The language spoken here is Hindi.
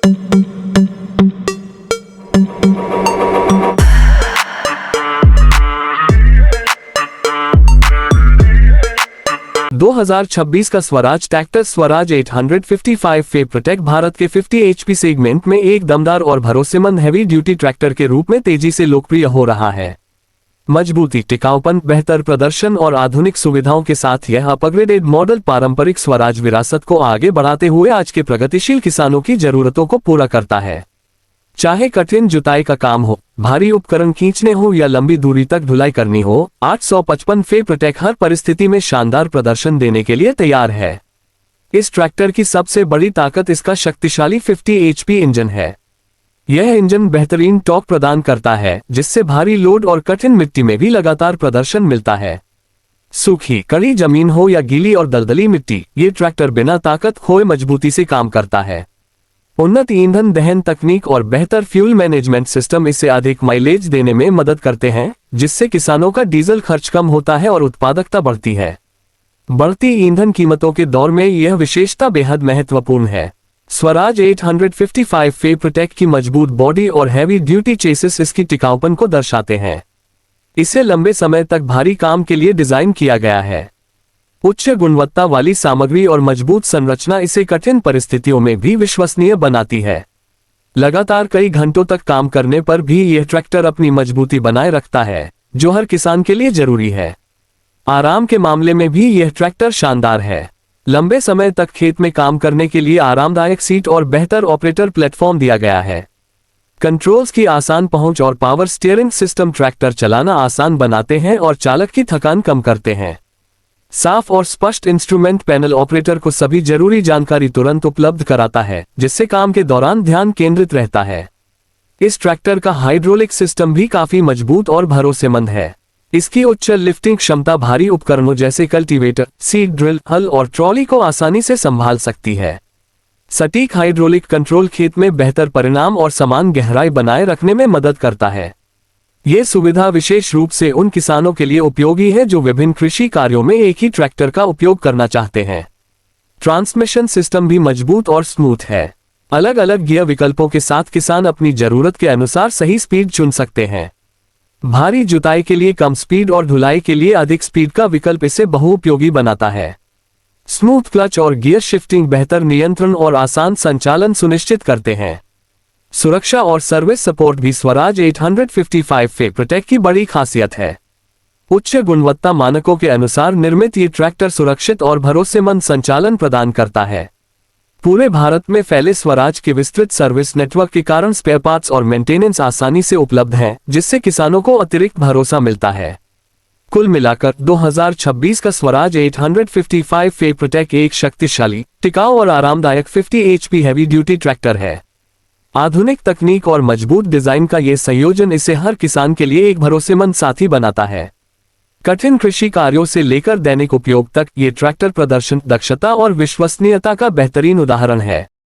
2026 का स्वराज ट्रैक्टर स्वराज 855 फेवरेट भारत के 50 HP सेगमेंट में एक दमदार और भरोसेमंद हैवी ड्यूटी ट्रैक्टर के रूप में तेजी से लोकप्रिय हो रहा है। मजबूती, टिकाऊपन, बेहतर प्रदर्शन और आधुनिक सुविधाओं के साथ यह अपग्रेडेड मॉडल पारंपरिक स्वराज विरासत को आगे बढ़ाते हुए आज के प्रगतिशील किसानों की जरूरतों को पूरा करता है। चाहे कठिन जुताई का काम हो, भारी उपकरण खींचने हो या लंबी दूरी तक ढुलाई करनी हो, 855 फेवरेट हर परिस्थिति में शानदार प्रदर्शन देने के लिए तैयार है। इस ट्रैक्टर की सबसे बड़ी ताकत इसका शक्तिशाली 50 HP इंजन है। यह इंजन बेहतरीन टॉर्क प्रदान करता है, जिससे भारी लोड और कठिन मिट्टी में भी लगातार प्रदर्शन मिलता है। सूखी, कड़ी जमीन हो या गीली और दलदली मिट्टी, ये ट्रैक्टर बिना ताकत खोए मजबूती से काम करता है। उन्नत ईंधन दहन तकनीक और बेहतर फ्यूल मैनेजमेंट सिस्टम इसे अधिक माइलेज देने में मदद करते हैं, जिससे किसानों का डीजल खर्च कम होता है और उत्पादकता बढ़ती है। बढ़ती ईंधन कीमतों के दौर में यह विशेषता बेहद महत्वपूर्ण है। स्वराज 855 फेवरेट की मजबूत बॉडी और हैवी ड्यूटी चेसिस इसकी टिकाऊपन को दर्शाते हैं। इसे लंबे समय तक भारी काम के लिए डिजाइन किया गया है। उच्च गुणवत्ता वाली सामग्री और मजबूत संरचना इसे कठिन परिस्थितियों में भी विश्वसनीय बनाती है। लगातार कई घंटों तक काम करने पर भी यह ट्रैक्टर अपनी मजबूती बनाए रखता है, जो हर किसान के लिए जरूरी है। आराम के मामले में भी यह ट्रैक्टर शानदार है। लंबे समय तक खेत में काम करने के लिए आरामदायक सीट और बेहतर ऑपरेटर प्लेटफॉर्म दिया गया है। कंट्रोल्स की आसान पहुंच और पावर स्टीयरिंग सिस्टम ट्रैक्टर चलाना आसान बनाते हैं और चालक की थकान कम करते हैं। साफ और स्पष्ट इंस्ट्रूमेंट पैनल ऑपरेटर को सभी जरूरी जानकारी तुरंत उपलब्ध कराता है, जिससे काम के दौरान ध्यान केंद्रित रहता है। इस ट्रैक्टर का हाइड्रोलिक सिस्टम भी काफी मजबूत और भरोसेमंद है। इसकी उच्च लिफ्टिंग क्षमता भारी उपकरणों जैसे कल्टीवेटर, सीड ड्रिल, हल और ट्रॉली को आसानी से संभाल सकती है। सटीक हाइड्रोलिक कंट्रोल खेत में बेहतर परिणाम और समान गहराई बनाए रखने में मदद करता है। ये सुविधा विशेष रूप से उन किसानों के लिए उपयोगी है जो विभिन्न कृषि कार्यों में एक ही ट्रैक्टर का उपयोग करना चाहते हैं। ट्रांसमिशन सिस्टम भी मजबूत और स्मूथ है। अलग अलग गियर विकल्पों के साथ किसान अपनी जरूरत के अनुसार सही स्पीड चुन सकते हैं। भारी जुताई के लिए कम स्पीड और ढुलाई के लिए अधिक स्पीड का विकल्प इसे बहुउपयोगी बनाता है। स्मूथ क्लच और गियर शिफ्टिंग बेहतर नियंत्रण और आसान संचालन सुनिश्चित करते हैं। सुरक्षा और सर्विस सपोर्ट भी स्वराज 855 फेवरेट की बड़ी खासियत है। उच्च गुणवत्ता मानकों के अनुसार निर्मित ये ट्रैक्टर सुरक्षित और भरोसेमंद संचालन प्रदान करता है। पूरे भारत में फैले स्वराज के विस्तृत सर्विस नेटवर्क के कारण स्पेयर पार्ट्स और मेंटेनेंस आसानी से उपलब्ध हैं, जिससे किसानों को अतिरिक्त भरोसा मिलता है। कुल मिलाकर 2026 का स्वराज 855 फेवरेट एक शक्तिशाली, टिकाऊ और आरामदायक 50 HP हैवी ड्यूटी ट्रैक्टर है। आधुनिक तकनीक और मजबूत डिजाइन का यह संयोजन इसे हर किसान के लिए एक भरोसेमंद साथी बनाता है। कठिन कृषि कार्यों से लेकर दैनिक उपयोग तक ये ट्रैक्टर प्रदर्शन, दक्षता और विश्वसनीयता का बेहतरीन उदाहरण है।